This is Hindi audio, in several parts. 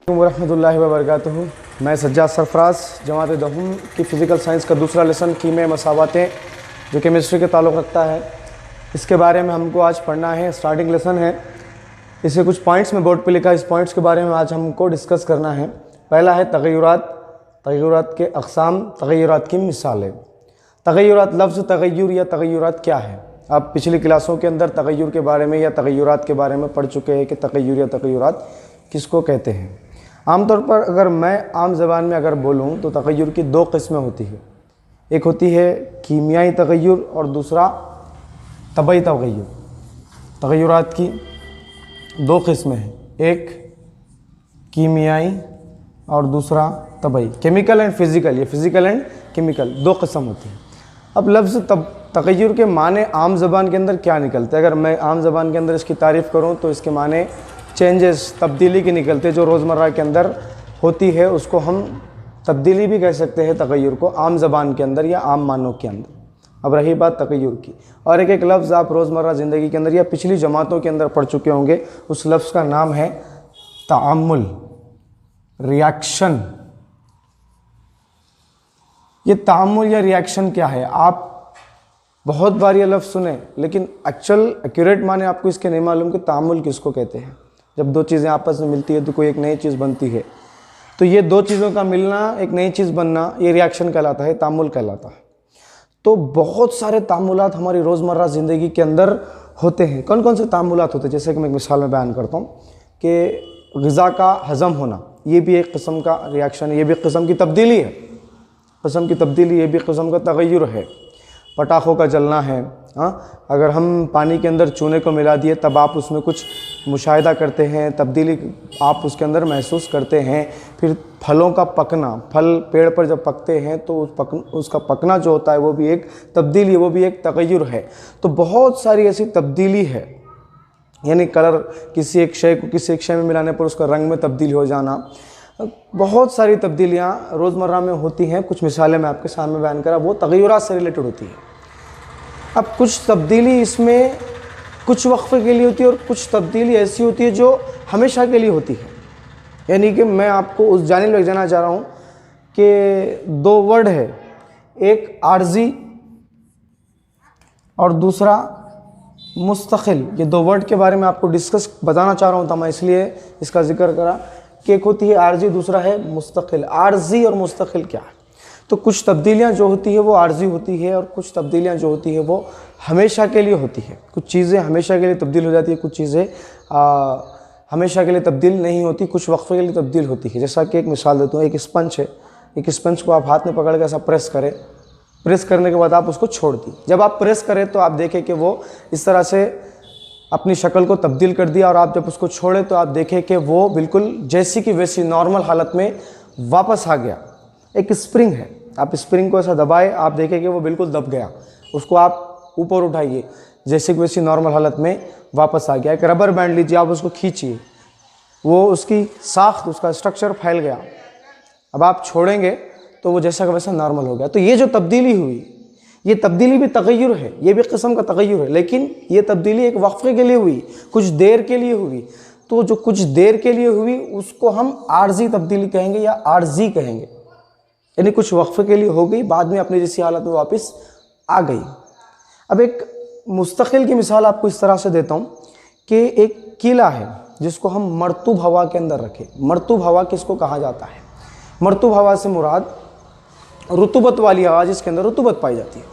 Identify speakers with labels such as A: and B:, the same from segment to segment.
A: वरहमतुल्लाहि वबरकातुहू। मैं सज्जाद सरफराज जमात दहुम की फ़िज़िकल साइंस का दूसरा लेसन कीमे मसावातें जो केमिस्ट्री के ताल्लुक़ रखता है, इसके बारे में हमको आज पढ़ना है। स्टार्टिंग लेसन है, इसे कुछ पॉइंट्स में बोर्ड पे लिखा है। इस पॉइंट्स के बारे में आज हमको डिस्कस करना है। पहला है तग़य्युरात के अक़साम, तग़य्युरात की मिसालें। तग़य्युरात, लफ्ज़ तग़य्युर या तग़य्युरात क्या है? आप पिछली क्लासों के अंदर तग़य्युर के बारे में या तग़य्युरात के बारे में पढ़ चुके हैं कि तग़य्युर या तग़य्युरात किसको कहते हैं। आमतौर पर अगर मैं आम ज़बान में अगर बोलूँ तो तग़य्युर की दो किस्में होती है। एक होती है कीमियाई तग़य्युर और दूसरा तबई तग़य्युर। तग़य्युरात की दो किस्में हैं, एक कीमियाई और दूसरा तबई। केमिकल एंड फिज़िकल, ये फिज़िकल एंड केमिकल दो किस्म होती हैं। अब लफ्ज़ तग़य्युर के माने आम ज़बान के अंदर क्या निकलते हैं? अगर मैं आम ज़बान के अंदर इसकी तारीफ़ करूँ तो इसके माने चेंजेस, तब्दीली के निकलते जो रोज़मर्रा के अंदर होती है, उसको हम तब्दीली भी कह सकते हैं तग़य्युर को, आम ज़बान के अंदर या आम मानों के अंदर। अब रही बात तग़य्युर की, और एक लफ्ज़ आप रोज़मर्रा ज़िंदगी के अंदर या पिछली जमातों के अंदर पढ़ चुके होंगे। उस लफ्ज़ का नाम है तअम्मुल, रिएक्शन। ये तअम्मुल या रिएक्शन क्या है? आप बहुत बार ये लफ्ज़ सुने, लेकिन एक्यूरेट माने आपको इसके नहीं मालूम कि तअम्मुल किसको कहते हैं। जब दो चीज़ें आपस में मिलती है तो कोई एक नई चीज़ बनती है, तो ये दो चीज़ों का मिलना, एक नई चीज़ बनना, ये रिएक्शन कहलाता है, तअम्मुल कहलाता है। तो बहुत सारे तअम्मुलात हमारी रोज़मर्रा ज़िंदगी के अंदर होते हैं। कौन कौन से तअम्मुलात होते हैं? जैसे कि मैं एक मिसाल में बयान करता हूँ कि ग़िज़ा का हज़म होना, ये भी एक किस्म का रिएक्शन है, ये भी एक किस्म की तब्दीली है। किस्म की तब्दीली, ये भी किस्म का तग़य्युर है। पटाखों का जलना है, हाँ, अगर हम पानी के अंदर चूने को मिला दिए तब आप उसमें कुछ मुशाहिदा करते हैं, तब्दीली आप उसके अंदर महसूस करते हैं। फिर फलों का पकना, फल पेड़ पर जब पकते हैं तो उसका पकना जो होता है वो भी एक तब्दीली है, वो भी एक तग़य्युर है। तो बहुत सारी ऐसी तब्दीली है, यानी कलर किसी एक शय को किसी एक शय में मिलाने पर उसका रंग में तब्दील हो जाना, बहुत सारी तब्दीलियाँ रोज़मर्रा में होती हैं। कुछ मिसालें मैं आपके सामने बयान करा, वो तग़य्युरात से रिलेटेड होती है। अब कुछ तब्दीली इसमें कुछ वक्फ़े के लिए होती है और कुछ तब्दीली ऐसी होती है जो हमेशा के लिए होती है। यानी कि मैं आपको उस जानिब ले जाना चाह रहा हूँ कि दो वर्ड है, एक आर्जी और दूसरा मुस्तक़िल। ये दो वर्ड के बारे में आपको बताना चाह रहा हूँ, तो मैं इसलिए इसका जिक्र करा कि एक होती है आर्जी, दूसरा है मुस्तक़िल। आर्जी और मुस्तक़िल क्या है? तो कुछ तब्दीलियाँ जो होती है वो आर्जी होती है और कुछ तब्दीलियाँ जो होती है वो हमेशा के लिए होती है। कुछ चीज़ें हमेशा के लिए तब्दील हो जाती है, कुछ चीज़ें हमेशा के लिए तब्दील नहीं होती, कुछ वक्फ़े के लिए तब्दील होती है। जैसा कि एक मिसाल देता हूँ, एक स्पंज है, एक स्पंज को आप हाथ में पकड़ के ऐसा प्रेस करें, प्रेस करने के बाद आप उसको छोड़ दी। जब आप प्रेस करें तो आप देखें कि वो इस तरह से अपनी शक्ल को तब्दील कर दिया, और आप जब उसको छोड़े तो आप देखें कि वो बिल्कुल जैसी की वैसी नॉर्मल हालत में वापस आ गया। एक स्प्रिंग है, आप स्प्रिंग को ऐसा दबाए, आप देखें कि वो बिल्कुल दब गया। उसको आप ऊपर उठाइए, जैसे कि वैसी नॉर्मल हालत में वापस आ गया। एक रबर बैंड लीजिए, आप उसको खींचिए, वो उसकी साख्त, उसका स्ट्रक्चर फैल गया। अब आप छोड़ेंगे तो वो जैसा का वैसा नॉर्मल हो गया। तो ये जो तब्दीली हुई, ये तब्दीली भी तग़य्युर है, ये भी किस्म का तग़य्युर है, लेकिन ये तब्दीली एक वक्फ़े के लिए हुई, कुछ देर के लिए हुई। तो जो कुछ देर के लिए हुई उसको हम आर्जी तब्दीली कहेंगे या आर्जी कहेंगे, यानी कुछ वक्फ़े के लिए हो गई, बाद में अपनी जैसी हालत में वापस आ गई। अब एक मुस्तक़िल की मिसाल आपको इस तरह से देता हूँ कि एक कीला है जिसको हम मरतूब हवा के अंदर रखें। मरतूब हवा किसको कहा जाता है? मरतूब हवा से मुराद रुतूबत वाली हवा, जिसके अंदर रुतूबत पाई जाती है।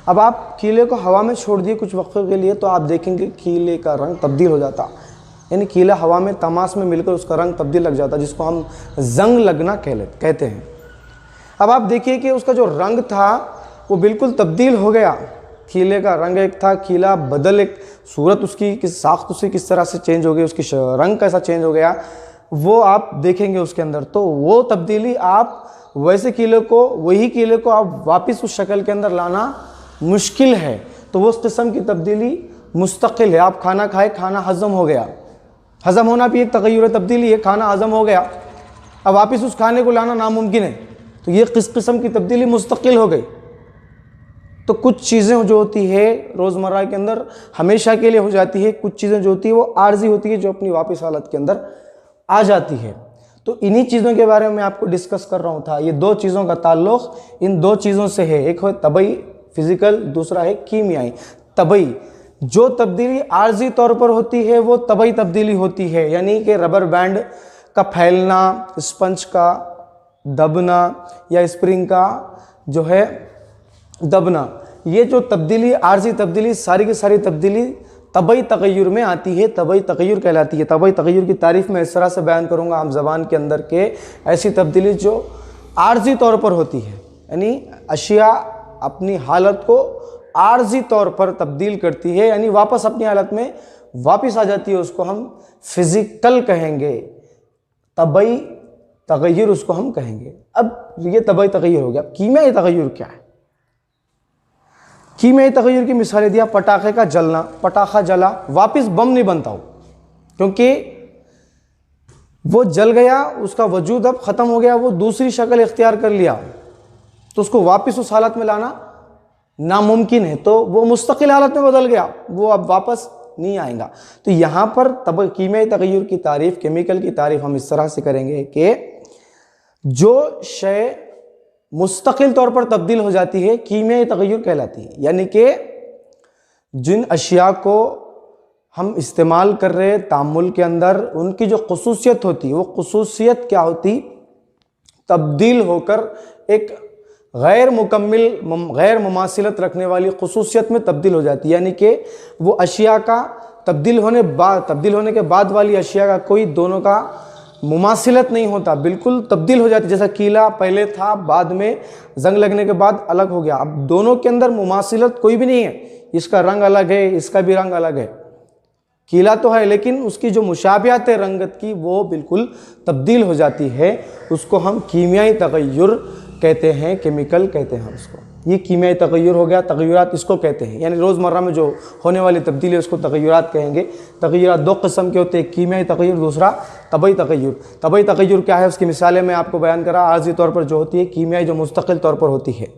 A: अब आप कीले को हवा में छोड़ दिए कुछ वक्फ़े के लिए, तो आप देखेंगे कीले का रंग तब्दील हो जाता, यानी कीला हवा में तमास में मिलकर उसका रंग तब्दील लग जाता, जिसको हम जंग लगना कहते हैं। अब आप देखिए कि उसका जो रंग था वो बिल्कुल तब्दील हो गया। कीले का रंग एक था, कीला बदल, एक सूरत उसकी, किस साख्त उसकी किस तरह से चेंज हो गई, उसकी रंग कैसा चेंज हो गया, वो आप देखेंगे उसके अंदर। तो वो तब्दीली आप वैसे कीले को, वही कीले को आप वापस उस शक्ल के अंदर लाना मुश्किल है। तो वो उस किस्म की तब्दीली मुस्तक़िल है। आप खाना खाए, खाना हज़म हो गया, हज़म होना भी एक तग़य्युर तब्दीली है, खाना हज़म हो गया, अब वापस उस खाने को लाना नामुमकिन है। तो ये किस किस्म की तब्दीली मुस्तक़िल हो गई। तो कुछ चीज़ें जो होती है रोज़मर्रा के अंदर हमेशा के लिए हो जाती है, कुछ चीज़ें जो होती है वो आर्जी होती है, जो अपनी वापस हालत के अंदर आ जाती है। तो इन्हीं चीज़ों के बारे में मैं आपको डिस्कस कर रहा हूँ था। ये दो चीज़ों का ताल्लुक़ इन दो चीज़ों से है, एक है तबई फिज़िकल, दूसरा है कीमियाई। तबई जो तब्दीली आर्जी तौर पर होती है वो तबई तब्दीली होती है, यानी कि रबर बैंड का फैलना, स्पंज का दबना या स्प्रिंग का जो है दबना, ये जो तब्दीली आर्जी तब्दीली सारी की सारी तब्दीली तबई तगय्युर में आती है, तबई तगय्युर कहलाती है। तबई तगय्युर की तारीफ़ मैं इस तरह से बयान करूँगा आम ज़बान के अंदर के ऐसी तब्दीली जो आर्जी तौर पर होती है, यानी अशिया अपनी हालत को आर्जी तौर पर तब्दील करती है, यानी वापस अपनी हालत में वापस आ जाती है, उसको हम फिज़िकल कहेंगे, तबई तगय्युर उसको हम कहेंगे। अब ये तबई तगय्युर हो गया। कीमियाई तगय्युर क्या है? कीमियाई तगय्युर की मिसालें दिया, पटाखे का जलना, पटाखा जला वापस बम नहीं बनता हो, क्योंकि वो जल गया, उसका वजूद अब ख़त्म हो गया, वो दूसरी शक्ल इख्तियार कर लिया, तो उसको वापस उस हालत में लाना नामुमकिन है, तो वो मुस्तकिल हालत में बदल गया, वो अब वापस नहीं आएगा। तो यहाँ पर तब कीमियाई तगय्युर की तारीफ़, केमिकल की तारीफ़ हम इस तरह से करेंगे कि जो शय मुस्तकिल तौर पर तब्दील हो जाती है कीमियाई तगय्युर कहलाती है, यानी कि जिन अशिया को हम इस्तेमाल कर रहे हैं तामुल के अंदर, उनकी जो खुसूसियत होती है वो खुसूसियत क्या होती, तब्दील होकर एक गैर मुकम्मिल गैर मुमासिलत रखने वाली खुसूसियत में तब्दील हो जाती है, यानी कि वो अशिया का तब्दील होने के बाद वाली अशिया का कोई दोनों का मुमासिलत नहीं होता, बिल्कुल तब्दील हो जाती। जैसा कीला पहले था, बाद में जंग लगने के बाद अलग हो गया, अब दोनों के अंदर मुमासिलत कोई भी नहीं है, इसका रंग अलग है, इसका भी रंग अलग है, कीला तो है लेकिन उसकी जो मुशाबियत है रंगत की वो बिल्कुल तब्दील हो जाती है, उसको हम कीमियाई तगय्युर कहते हैं, केमिकल कहते हैं उसको। ये कीमियाई तगय्युर हो गया, तगय्युरात इसको कहते हैं, यानी रोज़मर्रा में जो होने वाली तब्दीली है उसको तगय्युरात कहेंगे। तगय्युरात दो किस्म के होते हैं, कीमियाई तगय्युर, दूसरा तबई तगय्युर। तबई तगय्युर क्या है, उसकी मिसालें मैं आपको बयान करा, आर्जी तौर पर जो होती है, कीमियाई जो मुस्तकिल तौर पर होती है।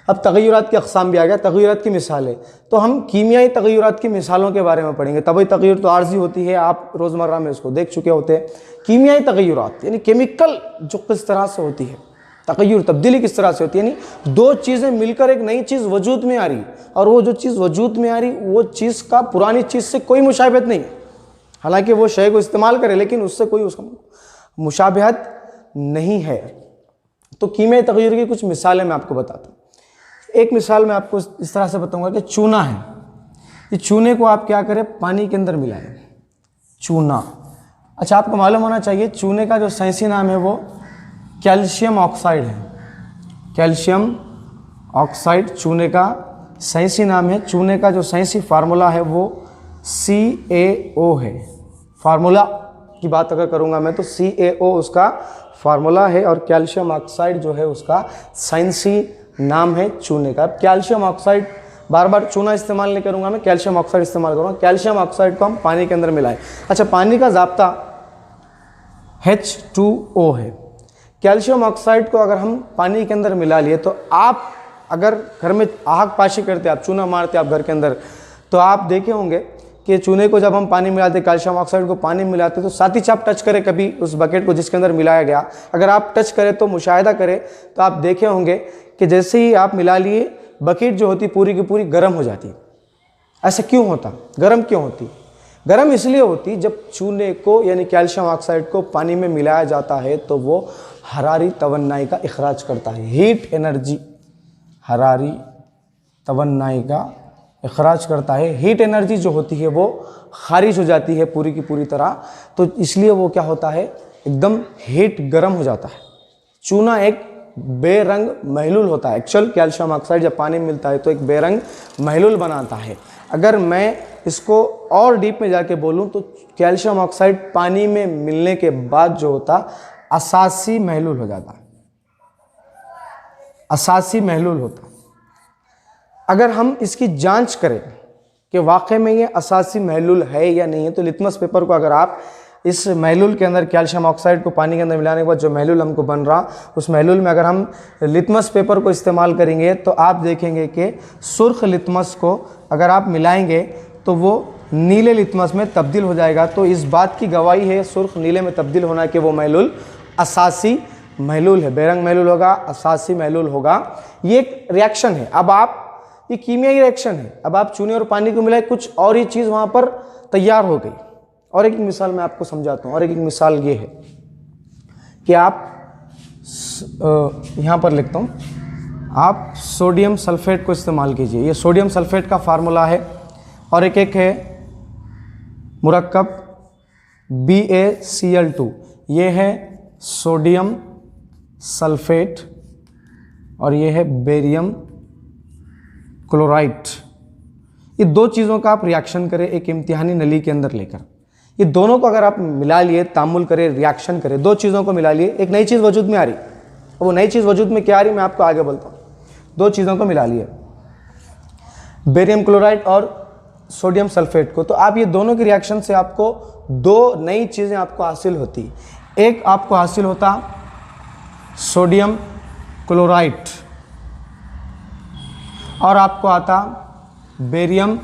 A: अब तगय्युरात की अक़साम भी आ गया, तगय्युरात की मिसालें, तो हम कीमियाई तगय्युरात की मिसालों के बारे में पढ़ेंगे। तबई तगय्युर तो आर्जी होती है, आप रोज़मर्रा में उसको देख चुके होते हैं। कीमियाई तगय्युरात यानी केमिकल जो किस तरह से होती है, तगय्युर तब्दीली किस तरह से होती है, यानी दो चीज़ें मिलकर एक नई चीज़ वजूद में आ रही, और वो जो चीज़ वजूद में आ रही वो चीज़ का पुरानी चीज़ से कोई मुशाबहत नहीं है, हालांकि वो शय को इस्तेमाल करे लेकिन उससे कोई उसका मुशाबहत नहीं है। तो कीमियाई तगय्युर की कुछ मिसालें मैं आपको बताता हूँ। एक मिसाल मैं आपको इस तरह से बताऊँगा कि चूना है, ये चूने को आप क्या करें, पानी के अंदर मिलाएं, चूना। अच्छा, आपको मालूम होना चाहिए चूने का जो साइंसी नाम है वो कैल्शियम ऑक्साइड है। कैल्शियम ऑक्साइड चूने का साइंसी नाम है। चूने का जो साइंसी फार्मूला है वो CaO है। फार्मूला की बात अगर करूँगा मैं तो CaO उसका फार्मूला है, और कैल्शियम ऑक्साइड जो है उसका साइंसी नाम है चूने का। कैल्शियम ऑक्साइड, बार बार चूना इस्तेमाल नहीं करूँगा मैं, कैल्शियम ऑक्साइड इस्तेमाल करूँगा। कैल्शियम ऑक्साइड को हम पानी के अंदर मिलाएं। अच्छा, पानी का ज़ाब्ता H2O है। कैल्शियम ऑक्साइड को अगर हम पानी के अंदर मिला लिए तो आप अगर घर में आग पाशी करते, आप चूना मारते आप घर के अंदर, तो आप देखे होंगे कि चूने को जब हम पानी मिलाते, कैल्शियम ऑक्साइड को पानी मिलाते, तो साथ ही आप टच करें कभी उस बकेट को जिसके अंदर मिलाया गया, अगर आप टच करें तो मुशाहिदा करें तो आप देखे होंगे कि जैसे ही आप मिला लिए बकेट जो होती पूरी की पूरी गर्म हो जाती। ऐसा क्यों होता, गर्म क्यों होती? गर्म इसलिए होती जब चूने को यानी कैल्शियम ऑक्साइड को पानी में मिलाया जाता है तो वो हरारी तवन्नाई का इखराज करता है, हीट एनर्जी, हरारी तवन्नाई का इखराज करता है। हीट एनर्जी जो होती है वो खारिज हो जाती है पूरी की पूरी तरह, तो इसलिए वो क्या होता है, एकदम हीट गर्म हो जाता है। चूना एक बेरंग महलूल होता है। एक्चुअल कैल्शियम ऑक्साइड जब पानी में मिलता है तो एक बेरंग महलूल बनाता है। अगर मैं इसको और डीप में जाके बोलूँ तो कैल्शियम ऑक्साइड पानी में मिलने के बाद जो होता असासी महलूल हो जाता, असासी महलूल होता। अगर हम इसकी जांच करें कि वाकई में ये असासी महलूल है या नहीं है, तो लिटमस पेपर को अगर आप इस महलूल के अंदर कैल्शियम ऑक्साइड को पानी के अंदर मिलाने के बाद जो महलूल हमको बन रहा, उस महलूल में अगर हम लिटमस पेपर को इस्तेमाल करेंगे तो आप देखेंगे कि सुर्ख लिटमस को अगर आप मिलाएंगे तो वो नीले लिटमस में तब्दील हो जाएगा। तो इस बात की गवाही है सुर्ख नीले में तब्दील होना कि वो महलूल असासी महलूल है, बेरंग महलूल होगा, असासी महलूल होगा। ये एक रिएक्शन है। अब आप, ये कीमियाई रिएक्शन है, अब आप चूने और पानी को मिलाए, कुछ और ही चीज़ वहाँ पर तैयार हो गई। और एक मिसाल मैं आपको समझाता हूँ, और एक मिसाल ये है कि आप यहाँ पर लिखता हूँ, आप सोडियम सल्फेट को इस्तेमाल कीजिए। ये सोडियम सल्फेट का फार्मूला है। और एक है मुरक्कब BaCl2, ये है सोडियम सल्फेट और ये है बेरियम क्लोराइड। ये दो चीज़ों का आप रिएक्शन करें एक इम्तिहानी नली के अंदर लेकर, ये दोनों को अगर आप मिला लिए, तामुल करें, रिएक्शन करें, दो चीज़ों को मिला लिए, एक नई चीज़ वजूद में आ रही। वो नई चीज़ वजूद में क्या आ रही मैं आपको आगे बोलता हूँ। दो चीज़ों को मिला लिए, बेरियम क्लोराइड और सोडियम सल्फेट को, तो आप ये दोनों की रिएक्शन से आपको दो नई चीज़ें आपको हासिल होती। एक आपको हासिल होता सोडियम क्लोराइड और आपको आता बेरियम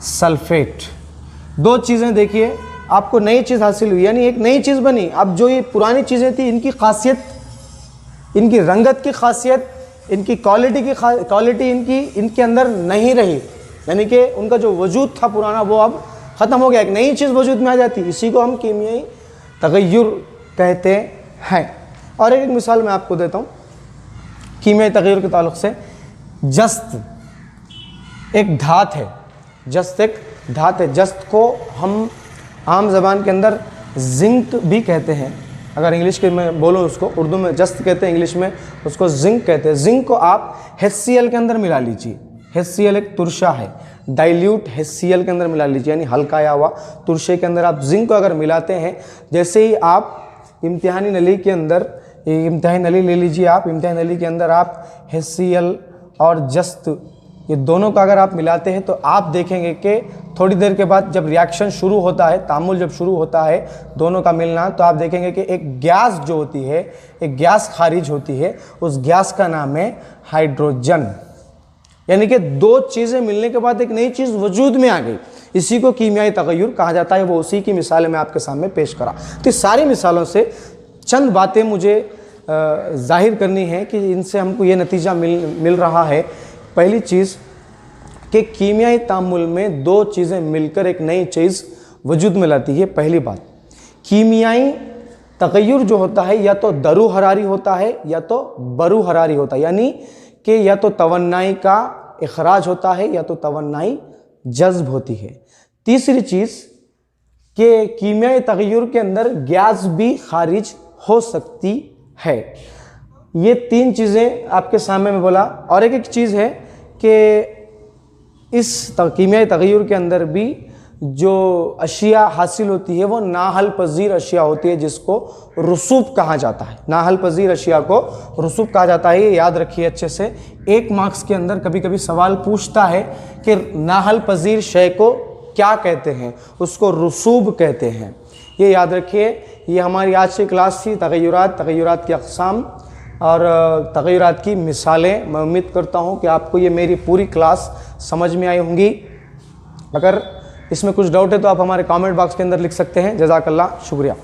A: सल्फेट। दो चीज़ें देखिए, आपको नई चीज़ हासिल हुई, यानी एक नई चीज़ बनी। अब जो ये पुरानी चीज़ें थी, इनकी खासियत, इनकी रंगत की खासियत, इनकी क्वालिटी की क्वालिटी इनके अंदर नहीं रही, यानी कि उनका जो वजूद था पुराना वो अब ख़त्म हो गया, एक नई चीज़ वजूद में आ जाती। इसी को हम कीमियाई तगय्युर कहते हैं। और एक मिसाल मैं आपको देता हूँ कीमियाई तगय्युर के ताल्लुक़ से। जस्त एक धात है, जस्त एक धात है। जस्त को हम आम ज़बान के अंदर जिंक भी कहते हैं। अगर इंग्लिश के मैं बोलूँ उसको, उर्दू में जस्त कहते हैं, इंग्लिश में उसको जिंक कहते हैं। जिंक को आप HCl के अंदर मिला लीजिए। HCl एक तुरशा है, डाइल्यूट HCl के अंदर मिला लीजिए, यानी हल्काया हुआ तुरशे के अंदर आप जिंक को अगर मिलाते हैं, जैसे ही आप इम्तिहानी नली के अंदर, इम्तिहानी नली ले लीजिए आप, इम्तिहानी नली के अंदर आप HCl और जस्त, ये दोनों का अगर आप मिलाते हैं तो आप देखेंगे कि थोड़ी देर के बाद जब रिएक्शन शुरू होता है, तामुल जब शुरू होता है दोनों का मिलना, तो आप देखेंगे कि एक गैस जो होती है, एक गैस खारिज होती है, उस गैस का नाम है हाइड्रोजन। यानी कि दो चीज़ें मिलने के बाद एक नई चीज़ वजूद में आ गई। इसी को कीमियाई तगय्युर कहा जाता है। वो उसी की मिसालें मैं आपके सामने पेश करा। तो इस सारी मिसालों से चंद बातें मुझे जाहिर करनी है कि इनसे हमको ये नतीजा मिल रहा है। पहली चीज़ कि कीमियाई तामुल में दो चीज़ें मिलकर एक नई चीज़ वजूद में लाती है। पहली बात, कीमियाई तगय्युर जो होता है या तो दरू हरारी होता है या तो बरू हरारी होता है, यानी कि या तो तवन्नाई का इखराज होता है या तो तवन्नाई जज्ब होती है। तीसरी चीज़ कि कीमियाई तगय्युर के अंदर गैस भी खारिज हो सकती है। ये तीन चीज़ें आपके सामने में बोला। और एक चीज़ है कि इस कीमियाई तगय्युर के अंदर भी जो अशिया हासिल होती है वो नाहल पजीर अशिया होती है, जिसको रसूब कहा जाता है। नाहल पजीर अशिया को रसूब कहा जाता है। ये याद रखिए अच्छे से। 1 मार्क्स के अंदर कभी कभी सवाल पूछता है कि नाहल पजीर शय को क्या कहते हैं, उसको रसूब कहते हैं। ये याद रखिए। ये हमारी आज की क्लास थी तगय्युरात की अक़साम और तगय्युरात की मिसालें। मैं उम्मीद करता हूँ कि आपको ये मेरी पूरी क्लास समझ में आई होंगी। अगर इसमें कुछ डाउट है तो आप हमारे कमेंट बॉक्स के अंदर लिख सकते हैं। जज़ाकल्लाह, शुक्रिया।